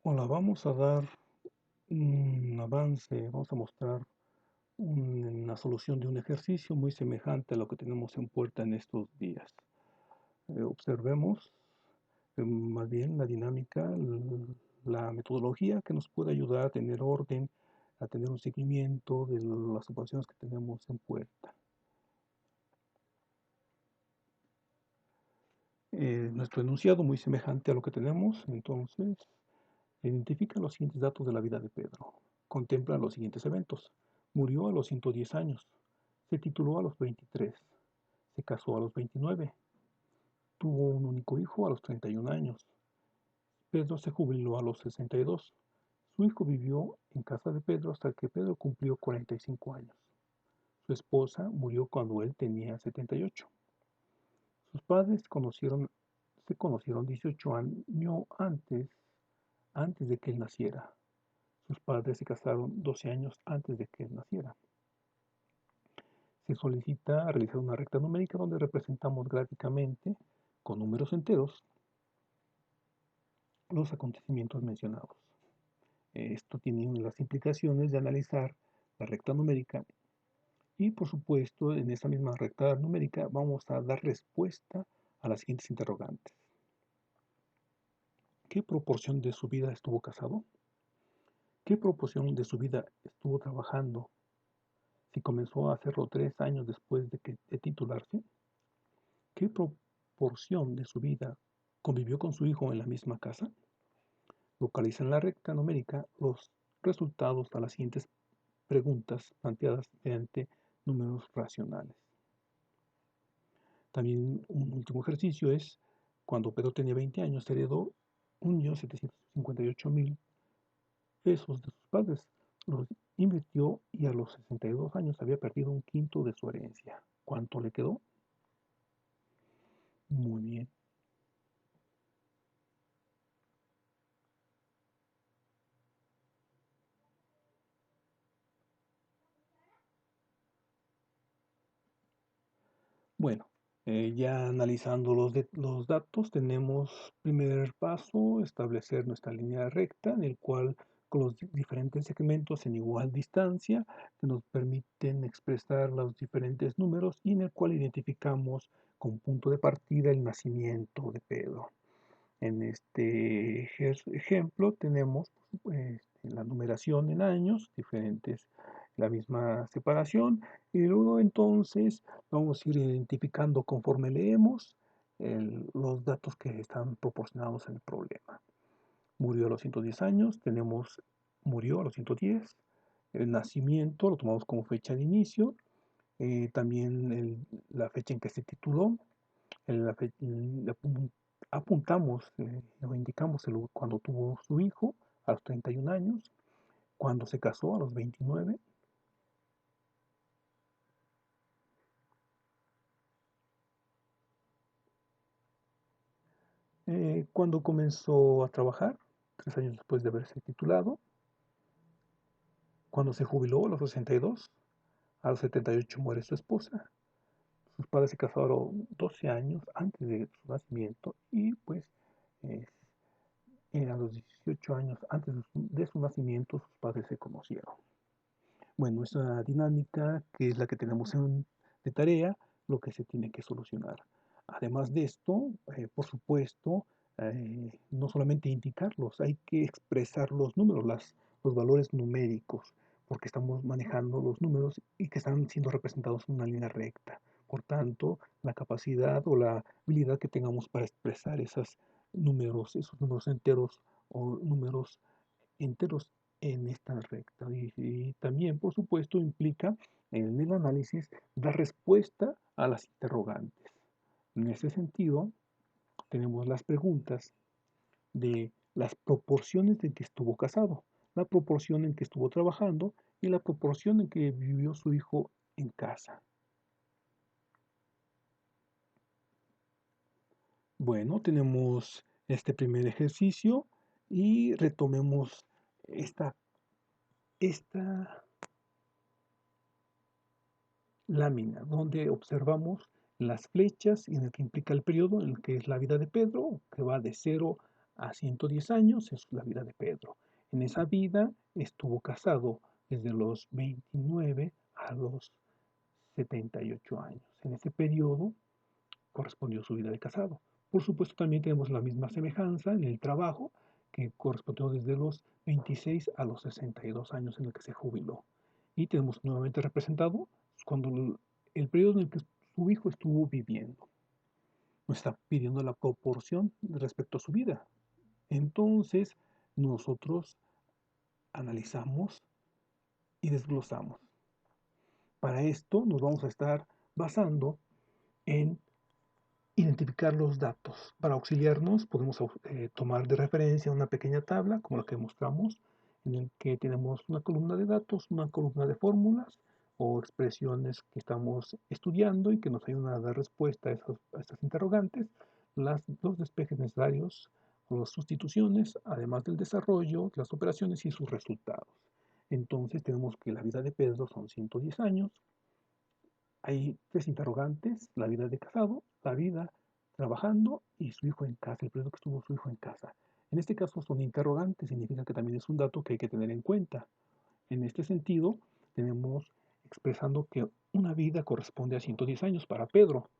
Hola, vamos a dar un avance, vamos a mostrar una solución de un ejercicio muy semejante a lo que tenemos en puerta en estos días. Observemos más bien la dinámica, la metodología que nos puede ayudar a tener orden, a tener un seguimiento de las operaciones que tenemos en puerta. Nuestro enunciado muy semejante a lo que tenemos, entonces, identifica los siguientes datos de la vida de Pedro. Contempla los siguientes eventos. Murió a los 110 años. Se tituló a los 23. Se casó a los 29. Tuvo un único hijo a los 31 años. Pedro se jubiló a los 62. Su hijo vivió en casa de Pedro hasta que Pedro cumplió 45 años. Su esposa murió cuando él tenía 78. Sus padres se conocieron 18 años antes de que él naciera. Sus padres se casaron 12 años antes de que él naciera. Se solicita realizar una recta numérica donde representamos gráficamente, con números enteros, los acontecimientos mencionados. Esto tiene las implicaciones de analizar la recta numérica y, por supuesto, en esa misma recta numérica vamos a dar respuesta a las siguientes interrogantes. ¿Qué proporción de su vida estuvo casado? ¿Qué proporción de su vida estuvo trabajando? Si comenzó a hacerlo 3 años después de titularse. ¿Qué proporción de su vida convivió con su hijo en la misma casa? Localiza en la recta numérica los resultados a las siguientes preguntas planteadas mediante números racionales. También un último ejercicio es, cuando Pedro tenía 20 años, heredó 1.758.000 pesos de sus padres. Los invirtió y a los 62 años había perdido un quinto de su herencia. ¿Cuánto le quedó? Muy bien. Bueno, ya analizando los datos, tenemos primer paso, establecer nuestra línea recta, en el cual con los diferentes segmentos en igual distancia que nos permiten expresar los diferentes números y en el cual identificamos con punto de partida el nacimiento de Pedro. En este ejemplo tenemos la numeración en años, diferentes, la misma separación, y luego entonces vamos a ir identificando conforme leemos los datos que están proporcionados en el problema. Murió a los 110 años, tenemos murió a los 110, el nacimiento lo tomamos como fecha de inicio, también la fecha en que se tituló, apuntamos o indicamos cuando tuvo su hijo a los 31 años, cuando se casó a los 29, cuando comenzó a trabajar, 3 años después de haberse titulado, cuando se jubiló a los 62, a los 78 muere su esposa, sus padres se casaron 12 años antes de su nacimiento y pues eh, a los 18 años antes de su nacimiento sus padres se conocieron. Bueno, esa dinámica, que es la que tenemos de tarea, lo que se tiene que solucionar. Además de esto, por supuesto, no solamente indicarlos, hay que expresar los números, los valores numéricos, porque estamos manejando los números y que están siendo representados en una línea recta. Por tanto, la capacidad o la habilidad que tengamos para expresar esos números enteros o números enteros en esta recta. Y también, por supuesto, implica en el análisis dar respuesta a las interrogantes. En ese sentido, tenemos las preguntas de las proporciones en que estuvo casado, la proporción en que estuvo trabajando y la proporción en que vivió su hijo en casa. Bueno, tenemos este primer ejercicio y retomemos esta, esta lámina, donde observamos las flechas y en el que implica el periodo, en el que es la vida de Pedro, que va de 0 a 110 años es la vida de Pedro. En esa vida estuvo casado desde los 29 a los 78 años. En ese periodo correspondió su vida de casado. Por supuesto, también tenemos la misma semejanza en el trabajo, que correspondió desde los 26 a los 62 años en el que se jubiló. Y tenemos nuevamente representado cuando el periodo en el que su hijo estuvo viviendo. Nos está pidiendo la proporción respecto a su vida. Entonces, nosotros analizamos y desglosamos. Para esto nos vamos a estar basando en identificar los datos. Para auxiliarnos podemos tomar de referencia una pequeña tabla como la que mostramos, en el que tenemos una columna de datos, una columna de fórmulas o expresiones que estamos estudiando y que nos ayudan a dar respuesta a estas interrogantes, los despejes necesarios o las sustituciones, además del desarrollo, las operaciones y sus resultados. Entonces tenemos que la vida de Pedro son 110 años. Hay tres interrogantes: la vida de casado, la vida trabajando y su hijo en casa, el periodo que estuvo su hijo en casa. En este caso son interrogantes, significa que también es un dato que hay que tener en cuenta. En este sentido, tenemos expresando que una vida corresponde a 110 años para Pedro.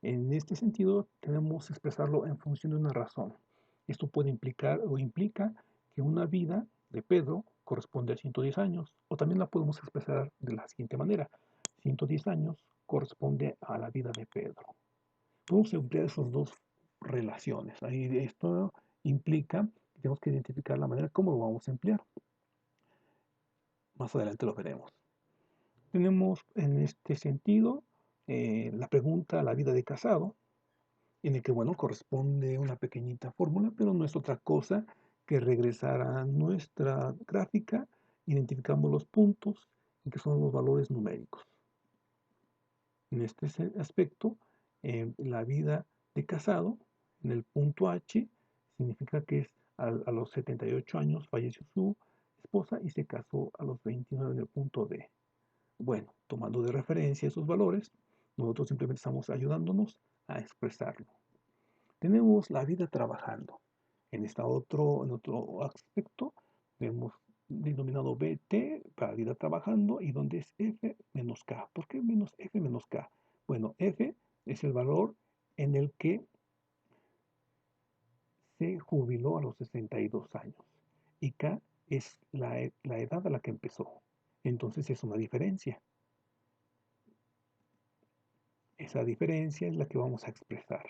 En este sentido, tenemos que expresarlo en función de una razón. Esto puede implicar o implica que una vida de Pedro corresponde a 110 años, o también la podemos expresar de la siguiente manera: 110 años corresponde a la vida de Pedro. Podemos emplear esas dos relaciones. Ahí esto implica que tenemos que identificar la manera como lo vamos a emplear. Más adelante lo veremos. Tenemos en este sentido la pregunta la vida de casado, en el que, bueno, corresponde una pequeñita fórmula, pero no es otra cosa que regresar a nuestra gráfica, identificamos los puntos y que son los valores numéricos. En este aspecto, la vida de casado, en el punto H, significa que es a los 78 años falleció su esposa y se casó a los 29 en el punto D. Bueno, tomando de referencia esos valores, nosotros simplemente estamos ayudándonos a expresarlo. Tenemos la vida trabajando. En otro aspecto, vemos denominado BT para vida trabajando y donde es F menos K. ¿Por qué menos F menos K? Bueno, F es el valor en el que se jubiló a los 62 años y K es la edad a la que empezó. Entonces es una diferencia. Esa diferencia es la que vamos a expresar.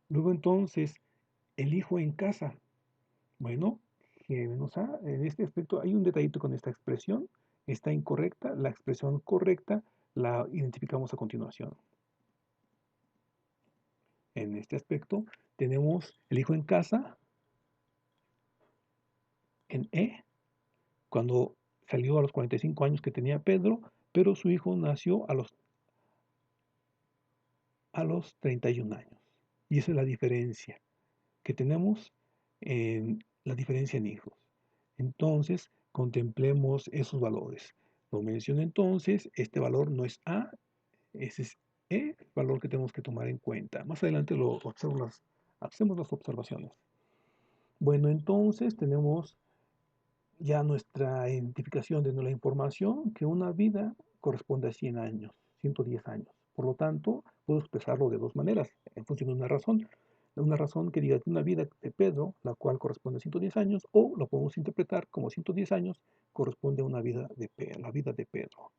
Luego entonces, el hijo en casa. Bueno, G menos A, en este aspecto hay un detallito con esta expresión. Está incorrecta. La expresión correcta la identificamos a continuación. En este aspecto tenemos el hijo en casa en E, cuando salió a los 45 años que tenía Pedro, pero su hijo nació a los 31 años. Y esa es la diferencia que tenemos en la diferencia en hijos. Entonces, contemplemos esos valores. Lo menciono entonces, este valor no es A, ese es E, el valor que tenemos que tomar en cuenta. Más adelante hacemos las observaciones. Bueno, entonces tenemos ya nuestra identificación de la información, que una vida corresponde a 100 años, 110 años. Por lo tanto, puedo expresarlo de dos maneras, en función de una razón que diga que una vida de Pedro, la cual corresponde a 110 años, o lo podemos interpretar como 110 años corresponde a una vida la vida de Pedro.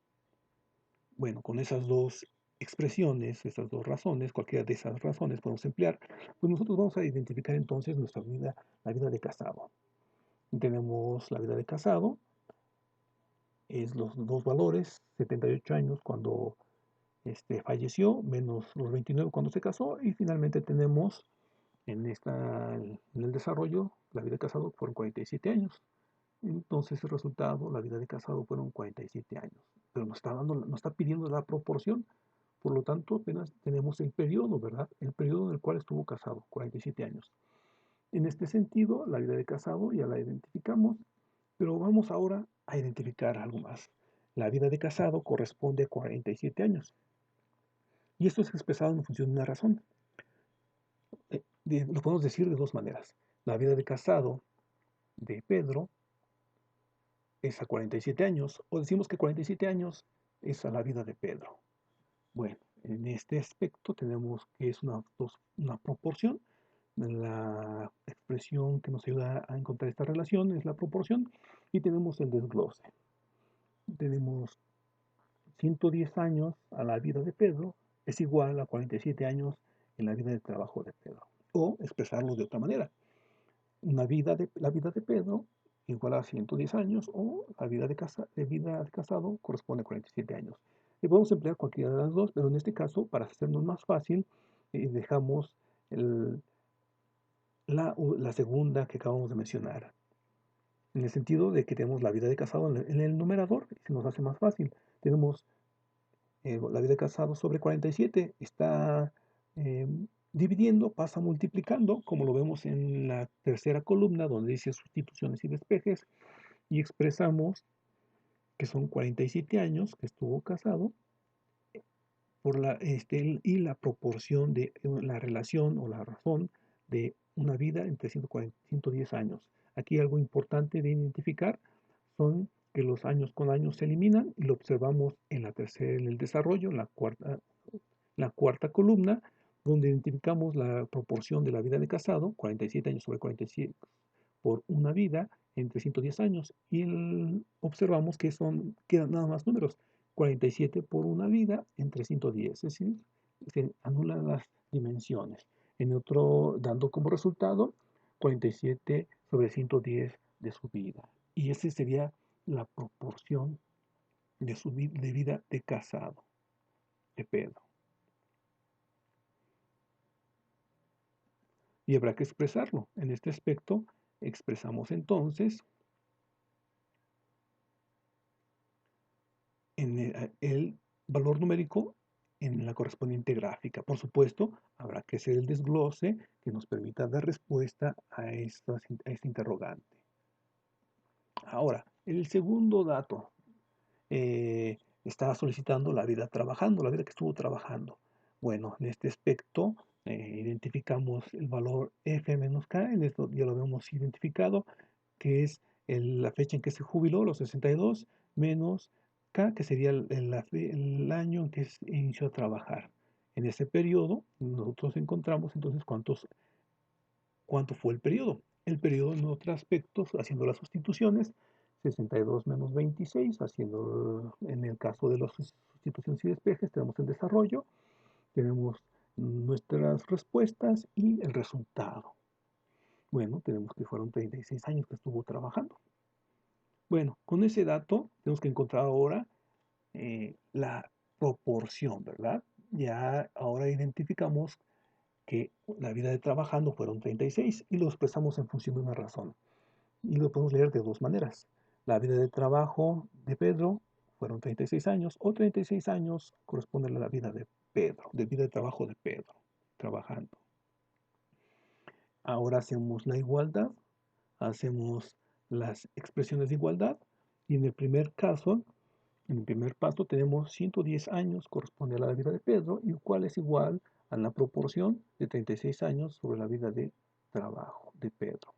Bueno, con esas dos expresiones, esas dos razones, cualquiera de esas razones podemos emplear, pues nosotros vamos a identificar entonces nuestra vida, la vida de casado. Tenemos la vida de casado, es los dos valores: 78 años cuando falleció, menos los 29 cuando se casó, y finalmente tenemos en el desarrollo, la vida de casado fueron 47 años. Entonces el resultado, la vida de casado fueron 47 años. Pero nos está pidiendo la proporción, por lo tanto apenas tenemos el periodo, ¿verdad? El periodo en el cual estuvo casado, 47 años. En este sentido, la vida de casado ya la identificamos, pero vamos ahora a identificar algo más. La vida de casado corresponde a 47 años. Y esto es expresado en función de una razón. Lo podemos decir de dos maneras. la vida de casado de Pedro es a 47 años, o decimos que 47 años es a la vida de Pedro. Bueno, en este aspecto tenemos que es una proporción. La expresión que nos ayuda a encontrar esta relación es la proporción y tenemos el desglose. Tenemos 110 años a la vida de Pedro es igual a 47 años en la vida de trabajo de Pedro. O expresarlo de otra manera. La vida de Pedro igual a 110 años o la vida vida de casado corresponde a 47 años. Y podemos emplear cualquiera de las dos, pero en este caso, para hacernos más fácil, dejamos la segunda que acabamos de mencionar. En el sentido de que tenemos la vida de casado en el numerador, y se nos hace más fácil. Tenemos la vida de casado sobre 47, está dividiendo, pasa multiplicando, como lo vemos en la tercera columna, donde dice sustituciones y despejes, y expresamos que son 47 años que estuvo casado y la proporción de la relación o la razón de una vida entre 140, 110 años. Aquí algo importante de identificar son que los años con años se eliminan y lo observamos en en el desarrollo, en la cuarta columna, donde identificamos la proporción de la vida de casado, 47 años sobre 47 por una vida entre 110 años, y observamos que quedan nada más números, 47 por una vida entre 110, es decir, se anulan las dimensiones. En otro, dando como resultado 47 sobre 110 de su vida. Y esa sería la proporción de vida de casado de Pedro. Y habrá que expresarlo. En este aspecto, expresamos entonces en el valor numérico en la correspondiente gráfica. Por supuesto, habrá que hacer el desglose que nos permita dar respuesta a este interrogante. Ahora, el segundo dato estaba solicitando la vida trabajando, la vida que estuvo trabajando. Bueno, en este aspecto identificamos el valor F menos K, en esto ya lo hemos identificado, que es la fecha en que se jubiló, los 62, menos K, que sería el año en que inició a trabajar. En ese periodo, nosotros encontramos entonces cuánto fue el periodo. El periodo en otros aspectos, haciendo las sustituciones, 62 menos 26, haciendo en el caso de las sustituciones y despejes, tenemos el desarrollo, tenemos nuestras respuestas y el resultado. Bueno, tenemos que fueron 36 años que estuvo trabajando. Bueno, con ese dato tenemos que encontrar ahora la proporción, ¿verdad? Ya ahora identificamos que la vida de trabajando fueron 36 y lo expresamos en función de una razón. Y lo podemos leer de dos maneras. La vida de trabajo de Pedro fueron 36 años o 36 años corresponden a la vida de Pedro, de vida de trabajo de Pedro, trabajando. Ahora hacemos la igualdad, hacemos las expresiones de igualdad y en el primer caso, en el primer paso tenemos 110 años corresponde a la vida de Pedro, y cuál es igual a la proporción de 36 años sobre la vida de trabajo de Pedro.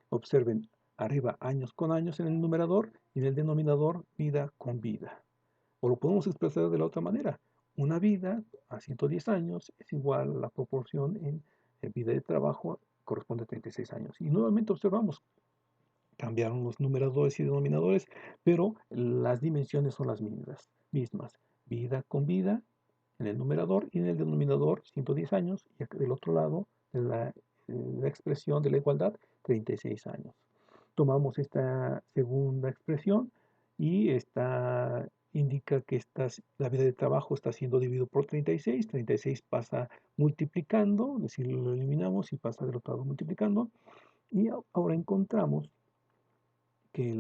Observen arriba años con años en el numerador y en el denominador vida con vida. O lo podemos expresar de la otra manera. Una vida a 110 años es igual a la proporción en vida de trabajo corresponde a 36 años. Y nuevamente observamos, cambiaron los numeradores y denominadores, pero las dimensiones son las mismas. Vida con vida en el numerador y en el denominador 110 años, y del otro lado de la expresión de la igualdad 36 años. Tomamos esta segunda expresión y esta indica que la vida de trabajo está siendo dividido por 36, 36 pasa multiplicando, es decir, lo eliminamos y pasa del otro lado multiplicando, y ahora encontramos que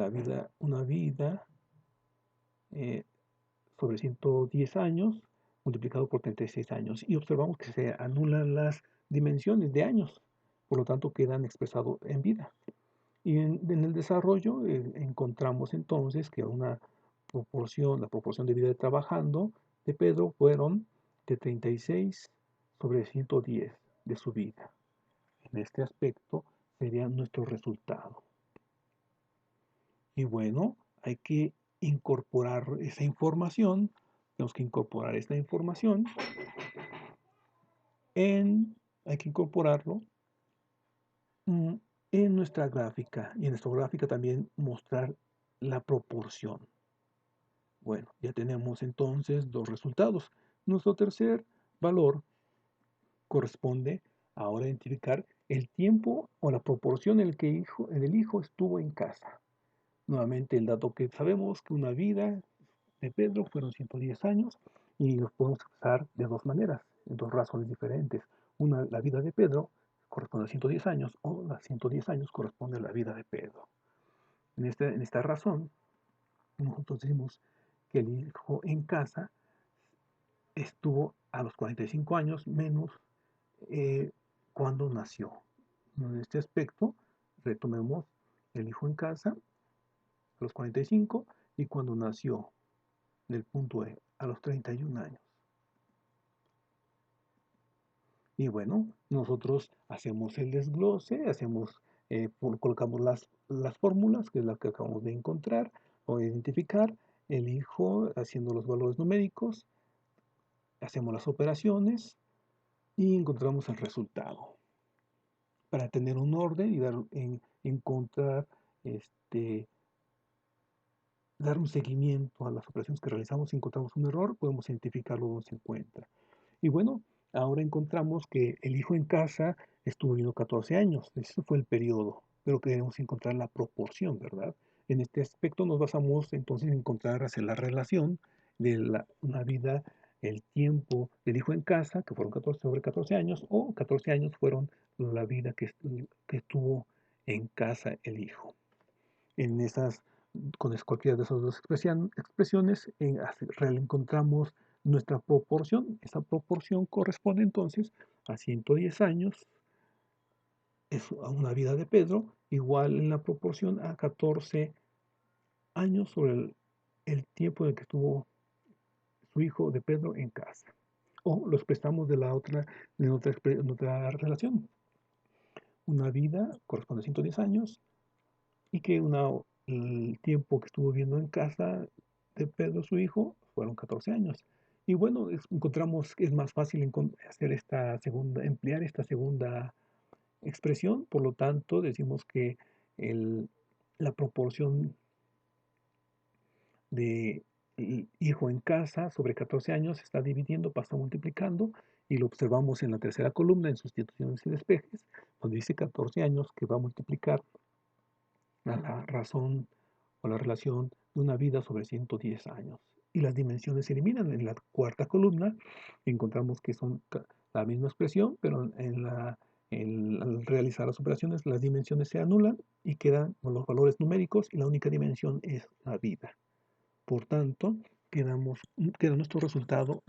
una vida eh, sobre 110 años multiplicado por 36 años, y observamos que se anulan las dimensiones de años, por lo tanto quedan expresados en vida. Y en el desarrollo encontramos entonces que la proporción de vida de trabajando de Pedro fueron de 36 sobre 110 de su vida. En este aspecto sería nuestro resultado. Y bueno, hay que incorporar esa información, tenemos que incorporar esta información hay que incorporarlo mm, en nuestra gráfica y en nuestra gráfica también mostrar la proporción. Bueno, ya tenemos entonces dos resultados. Nuestro tercer valor corresponde ahora a identificar el tiempo o la proporción en el que el hijo estuvo en casa. Nuevamente el dato que sabemos que una vida de Pedro fueron 110 años y los podemos expresar de dos maneras, en dos razones diferentes. Una, la vida de Pedro corresponde a 110 años o las 110 años corresponde a la vida de Pedro. En esta razón, nosotros decimos que el hijo en casa estuvo a los 45 años menos cuando nació. En este aspecto, retomemos el hijo en casa a los 45 y cuando nació del punto E a los 31 años. Y bueno, nosotros hacemos el desglose, colocamos las fórmulas, que es la que acabamos de encontrar o identificar, el hijo haciendo los valores numéricos, hacemos las operaciones y encontramos el resultado. Para tener un orden y encontrar, dar un seguimiento a las operaciones que realizamos, si encontramos un error, podemos identificarlo donde se encuentra. Y bueno, ahora encontramos que el hijo en casa estuvo viviendo 14 años. Ese fue el periodo, pero queremos encontrar la proporción, ¿verdad? En este aspecto nos basamos entonces en encontrar hacer la relación de una vida, el tiempo del hijo en casa, que fueron 14 sobre 14 años, o 14 años fueron la vida que estuvo en casa el hijo. En esas, con cualquiera de esas dos expresiones, encontramos nuestra proporción. Esa proporción corresponde entonces a 110 años, es a una vida de Pedro, igual en la proporción a 14 años sobre el tiempo en el que estuvo su hijo de Pedro en casa. O los prestamos en otra relación. Una vida corresponde a 110 años y que el tiempo que estuvo viviendo en casa de Pedro, su hijo, fueron 14 años. Y bueno, encontramos que es más fácil hacer emplear esta segunda expresión, por lo tanto, decimos que la proporción de hijo en casa sobre 14 años se está dividiendo, pasa multiplicando, y lo observamos en la tercera columna, en sustituciones y despejes, donde dice 14 años que va a multiplicar a la razón o la relación de una vida sobre 110 años. Y las dimensiones se eliminan. En la cuarta columna encontramos que son la misma expresión, pero al realizar las operaciones las dimensiones se anulan y quedan los valores numéricos y la única dimensión es la vida. Por tanto, queda nuestro resultado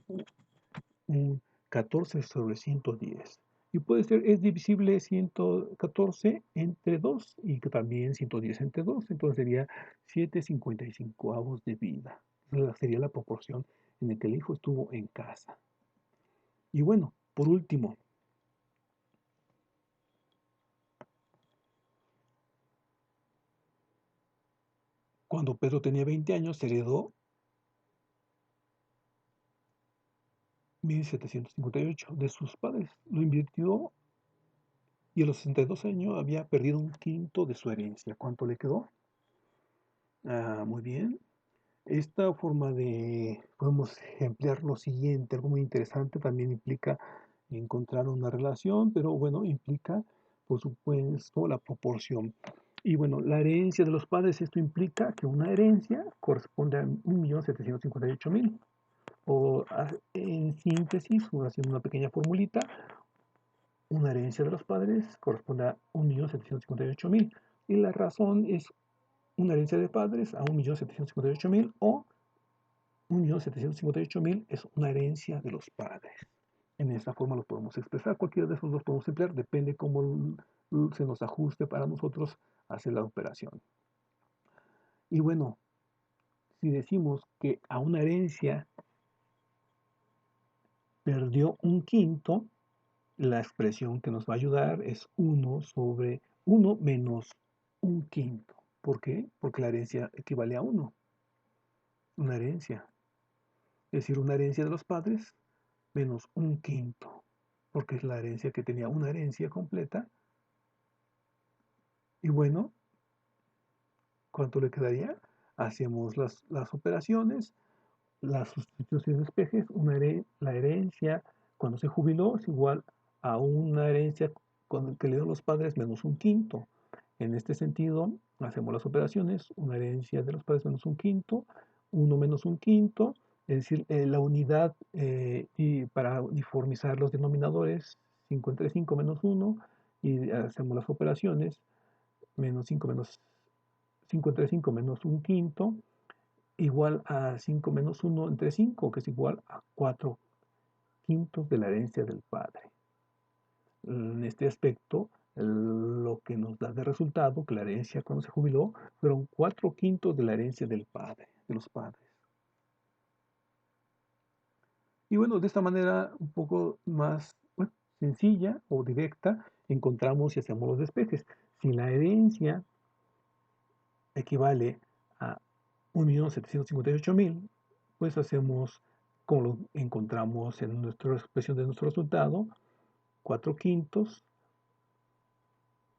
un 14 sobre 110. Y es divisible 114 entre 2 y también 110 entre 2. Entonces sería 7,55 de vida. Sería la proporción en la que el hijo estuvo en casa. Y bueno, por último, cuando Pedro tenía 20 años, se heredó 1,758 de sus padres. Lo invirtió y a los 62 años había perdido un quinto de su herencia. ¿Cuánto le quedó? Muy bien. Esta forma podemos emplear lo siguiente, algo muy interesante, también implica encontrar una relación, pero bueno, implica, por supuesto, la proporción. Y bueno, la herencia de los padres, esto implica que una herencia corresponde a 1,758,000. O en síntesis, haciendo una pequeña formulita, una herencia de los padres corresponde a 1,758,000. Y la razón es una herencia de padres a 1,758,000 o 1,758,000 es una herencia de los padres. En esta forma lo podemos expresar. Cualquiera de esos dos podemos emplear. Depende cómo se nos ajuste para nosotros hacer la operación. Y bueno, si decimos que a una herencia perdió un quinto, La expresión que nos va a ayudar es 1 menos un quinto. ¿Por qué? Porque la herencia equivale a 1, una herencia. Es decir, una herencia de los padres menos un quinto, porque es la herencia que tenía una herencia completa. Y bueno, ¿cuánto le quedaría? Hacemos las operaciones, las sustituciones de espejes, la herencia cuando se jubiló es igual a una herencia que le dieron los padres menos un quinto. En este sentido, hacemos las operaciones, una herencia de los padres menos un quinto, uno menos un quinto, es decir, la unidad y para uniformizar los denominadores, 5 entre 5 menos uno, y hacemos las operaciones, menos 5 menos 5 entre 5 menos un quinto, igual a 5 menos uno entre 5, que es igual a 4 quintos de la herencia del padre. En este aspecto, lo que nos da de resultado que la herencia cuando se jubiló fueron 4 quintos de la herencia del padre, de los padres. Y bueno, de esta manera un poco más sencilla o directa, encontramos y hacemos los despejes. Si la herencia equivale a 1.758.000, pues hacemos como lo encontramos en nuestra expresión de nuestro resultado, 4 quintos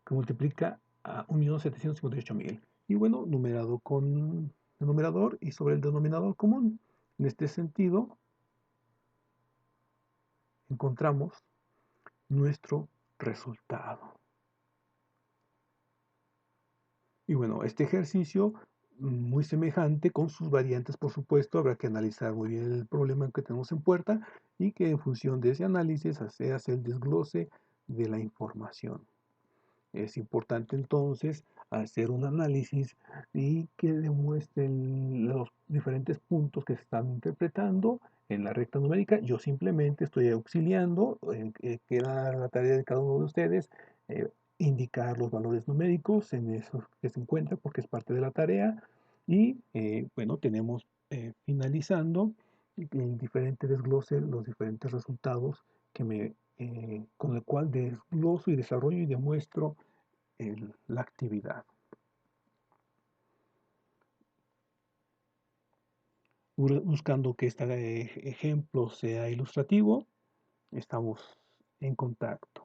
que multiplica a 1.758.000. Y bueno, numerado con el numerador y sobre el denominador común. En este sentido, encontramos nuestro resultado. Y bueno, este ejercicio muy semejante con sus variantes, por supuesto, habrá que analizar muy bien el problema que tenemos en puerta y que en función de ese análisis se hace el desglose de la información. Es importante entonces hacer un análisis y que demuestren los diferentes puntos que se están interpretando en la recta numérica. Yo simplemente estoy auxiliando, que era la tarea de cada uno de ustedes, eh, indicar los valores numéricos en esos que se encuentran porque es parte de la tarea. Y bueno, tenemos finalizando el diferente desglose, los diferentes resultados con el cual desgloso y desarrollo y demuestro la actividad. Buscando que este ejemplo sea ilustrativo, estamos en contacto.